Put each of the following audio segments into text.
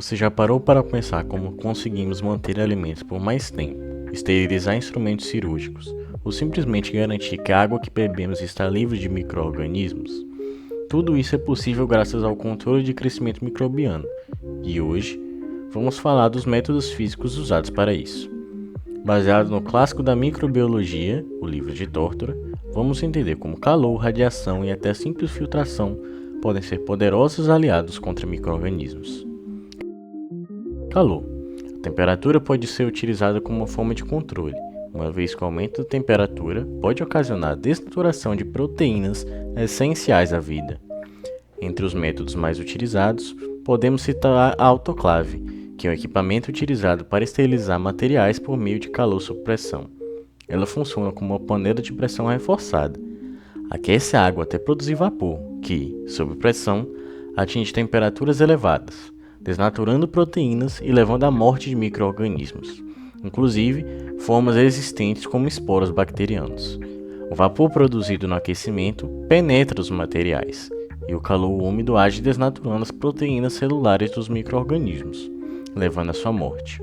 Você já parou para pensar como conseguimos manter alimentos por mais tempo, esterilizar instrumentos cirúrgicos, ou simplesmente garantir que a água que bebemos está livre de micro-organismos? Tudo isso é possível graças ao controle de crescimento microbiano, e hoje vamos falar dos métodos físicos usados para isso. Baseado no clássico da microbiologia, o livro de Tortora, vamos entender como calor, radiação e até simples filtração podem ser poderosos aliados contra micro-organismos. Calor. A temperatura pode ser utilizada como uma forma de controle, uma vez que o aumento da temperatura pode ocasionar a desnaturação de proteínas essenciais à vida. Entre os métodos mais utilizados, podemos citar a autoclave, que é um equipamento utilizado para esterilizar materiais por meio de calor sob pressão. Ela funciona como uma panela de pressão reforçada. Aquece a água até produzir vapor, que, sob pressão, atinge temperaturas elevadas, desnaturando proteínas e levando à morte de micro-organismos, inclusive formas existentes como esporos bacterianos. O vapor produzido no aquecimento penetra os materiais, e o calor úmido age desnaturando as proteínas celulares dos micro-organismos, levando à sua morte.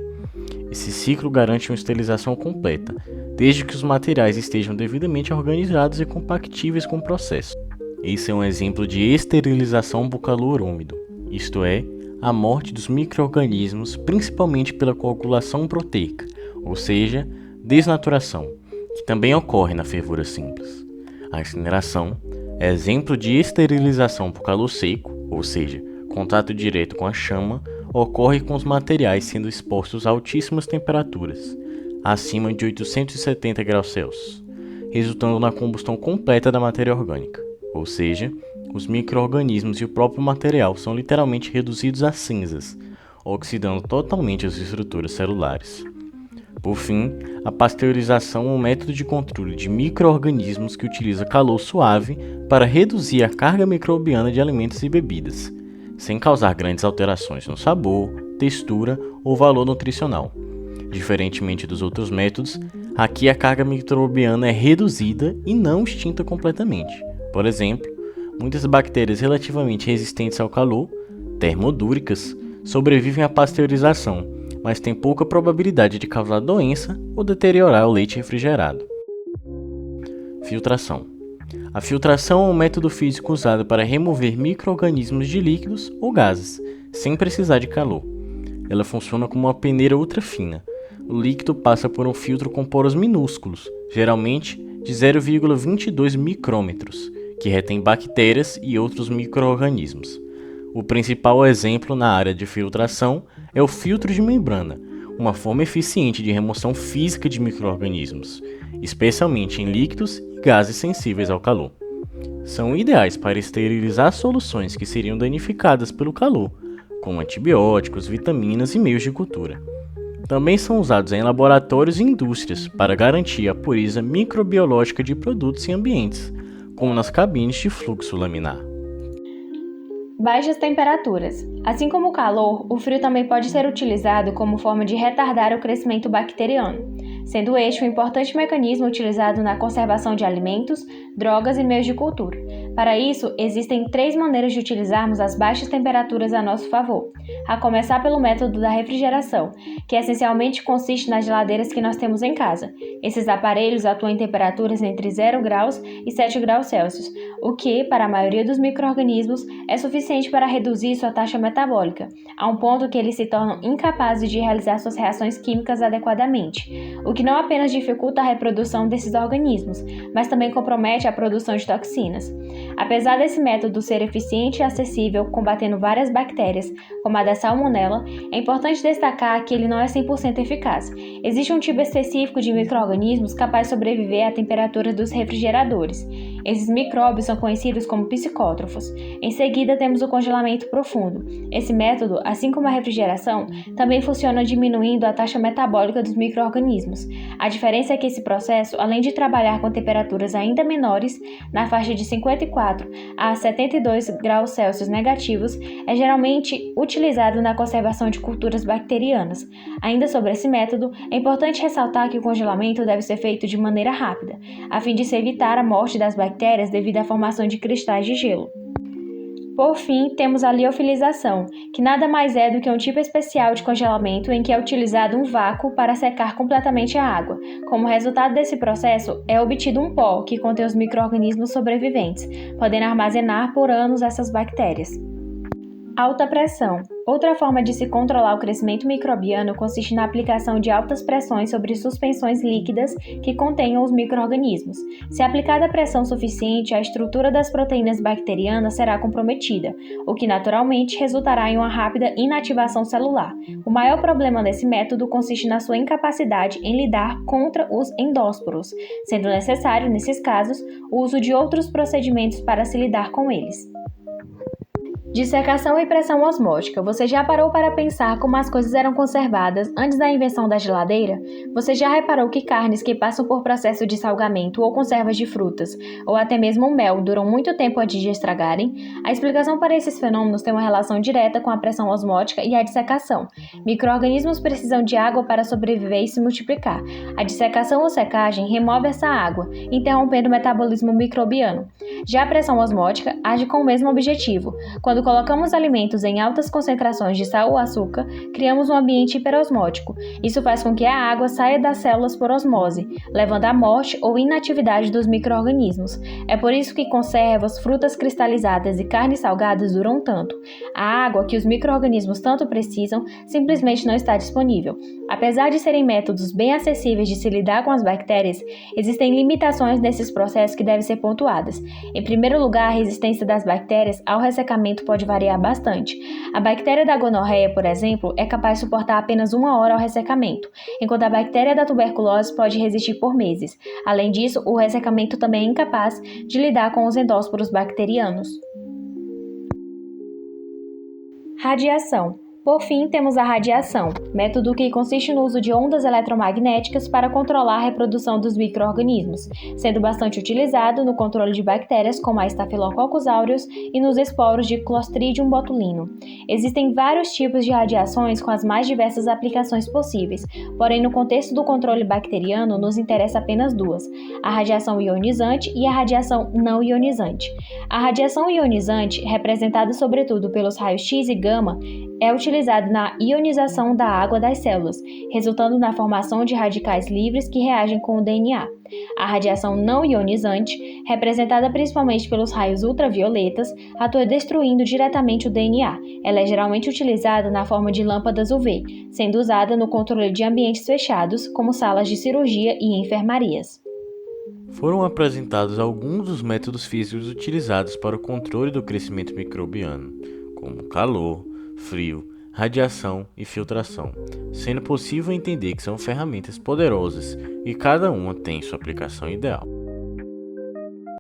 Esse ciclo garante uma esterilização completa, desde que os materiais estejam devidamente organizados e compactíveis com o processo. Esse é um exemplo de esterilização por calor úmido, isto é, a morte dos micro-organismos, principalmente pela coagulação proteica, ou seja, desnaturação, que também ocorre na fervura simples. A incineração é exemplo de esterilização por calor seco, ou seja, contato direto com a chama, ocorre com os materiais sendo expostos a altíssimas temperaturas, acima de 870 graus Celsius, resultando na combustão completa da matéria orgânica, ou seja, os micro-organismos e o próprio material são literalmente reduzidos a cinzas, oxidando totalmente as estruturas celulares. Por fim, a pasteurização é um método de controle de micro-organismos que utiliza calor suave para reduzir a carga microbiana de alimentos e bebidas, sem causar grandes alterações no sabor, textura ou valor nutricional. Diferentemente dos outros métodos, aqui a carga microbiana é reduzida e não extinta completamente. Por exemplo, muitas bactérias relativamente resistentes ao calor, termodúricas, sobrevivem à pasteurização, mas têm pouca probabilidade de causar doença ou deteriorar o leite refrigerado. Filtração. A filtração é um método físico usado para remover micro-organismos de líquidos ou gases, sem precisar de calor. Ela funciona como uma peneira ultra fina. O líquido passa por um filtro com poros minúsculos, geralmente de 0,22 micrômetros, que retém bactérias e outros micro-organismos. O principal exemplo na área de filtração é o filtro de membrana, uma forma eficiente de remoção física de micro-organismos, especialmente em líquidos e gases sensíveis ao calor. São ideais para esterilizar soluções que seriam danificadas pelo calor, como antibióticos, vitaminas e meios de cultura. Também são usados em laboratórios e indústrias para garantir a pureza microbiológica de produtos e ambientes, como nas cabines de fluxo laminar. Baixas temperaturas. Assim como o calor, o frio também pode ser utilizado como forma de retardar o crescimento bacteriano, sendo este um importante mecanismo utilizado na conservação de alimentos, drogas e meios de cultura. Para isso, existem 3 maneiras de utilizarmos as baixas temperaturas a nosso favor, a começar pelo método da refrigeração, que essencialmente consiste nas geladeiras que nós temos em casa. Esses aparelhos atuam em temperaturas entre 0 graus e 7 graus Celsius, o que, para a maioria dos micro-organismos, é suficiente para reduzir sua taxa metabólica, a um ponto que eles se tornam incapazes de realizar suas reações químicas adequadamente, o que não apenas dificulta a reprodução desses organismos, mas também compromete a produção de toxinas. Apesar desse método ser eficiente e acessível, combatendo várias bactérias, como a da salmonela, é importante destacar que ele não é 100% eficaz. Existe um tipo específico de micro-organismos capaz de sobreviver à temperatura dos refrigeradores. Esses micróbios são conhecidos como psicótrofos. Em seguida, temos o congelamento profundo. Esse método, assim como a refrigeração, também funciona diminuindo a taxa metabólica dos micro-organismos. A diferença é que esse processo, além de trabalhar com temperaturas ainda menores, na faixa de 54 a 72 graus Celsius negativos, é geralmente utilizado na conservação de culturas bacterianas. Ainda sobre esse método, é importante ressaltar que o congelamento deve ser feito de maneira rápida, a fim de se evitar a morte das bactérias devido à formação de cristais de gelo. Por fim, temos a liofilização, que nada mais é do que um tipo especial de congelamento em que é utilizado um vácuo para secar completamente a água. Como resultado desse processo, é obtido um pó que contém os micro-organismos sobreviventes, podendo armazenar por anos essas bactérias. Alta pressão. Outra forma de se controlar o crescimento microbiano consiste na aplicação de altas pressões sobre suspensões líquidas que contenham os micro-organismos. Se aplicada pressão suficiente, a estrutura das proteínas bacterianas será comprometida, o que naturalmente resultará em uma rápida inativação celular. O maior problema desse método consiste na sua incapacidade em lidar contra os endósporos, sendo necessário, nesses casos, o uso de outros procedimentos para se lidar com eles. Dissecação e pressão osmótica. Você já parou para pensar como as coisas eram conservadas antes da invenção da geladeira? Você já reparou que carnes que passam por processo de salgamento ou conservas de frutas, ou até mesmo mel, duram muito tempo antes de estragarem? A explicação para esses fenômenos tem uma relação direta com a pressão osmótica e a dissecação. Micro-organismos precisam de água para sobreviver e se multiplicar. A dissecação ou secagem remove essa água, interrompendo o metabolismo microbiano. Já a pressão osmótica age com o mesmo objetivo. Quando colocamos alimentos em altas concentrações de sal ou açúcar, criamos um ambiente hiperosmótico. Isso faz com que a água saia das células por osmose, levando à morte ou inatividade dos micro-organismos. É por isso que conservas, frutas cristalizadas e carnes salgadas duram tanto. A água que os micro-organismos tanto precisam simplesmente não está disponível. Apesar de serem métodos bem acessíveis de se lidar com as bactérias, existem limitações nesses processos que devem ser pontuadas. Em primeiro lugar, a resistência das bactérias ao ressecamento pode variar bastante. A bactéria da gonorreia, por exemplo, é capaz de suportar apenas 1 hora ao ressecamento, enquanto a bactéria da tuberculose pode resistir por meses. Além disso, o ressecamento também é incapaz de lidar com os endósporos bacterianos. Radiação. Por fim, temos a radiação, método que consiste no uso de ondas eletromagnéticas para controlar a reprodução dos micro-organismos, sendo bastante utilizado no controle de bactérias como a Staphylococcus aureus e nos esporos de Clostridium botulino. Existem vários tipos de radiações com as mais diversas aplicações possíveis, porém no contexto do controle bacteriano nos interessa apenas duas, a radiação ionizante e a radiação não ionizante. A radiação ionizante, representada sobretudo pelos raios X e gama, é utilizado na ionização da água das células, resultando na formação de radicais livres que reagem com o DNA. A radiação não ionizante, representada principalmente pelos raios ultravioletas, atua destruindo diretamente o DNA. Ela é geralmente utilizada na forma de lâmpadas UV, sendo usada no controle de ambientes fechados, como salas de cirurgia e enfermarias. Foram apresentados alguns dos métodos físicos utilizados para o controle do crescimento microbiano, como calor, frio, radiação e filtração, sendo possível entender que são ferramentas poderosas e cada uma tem sua aplicação ideal.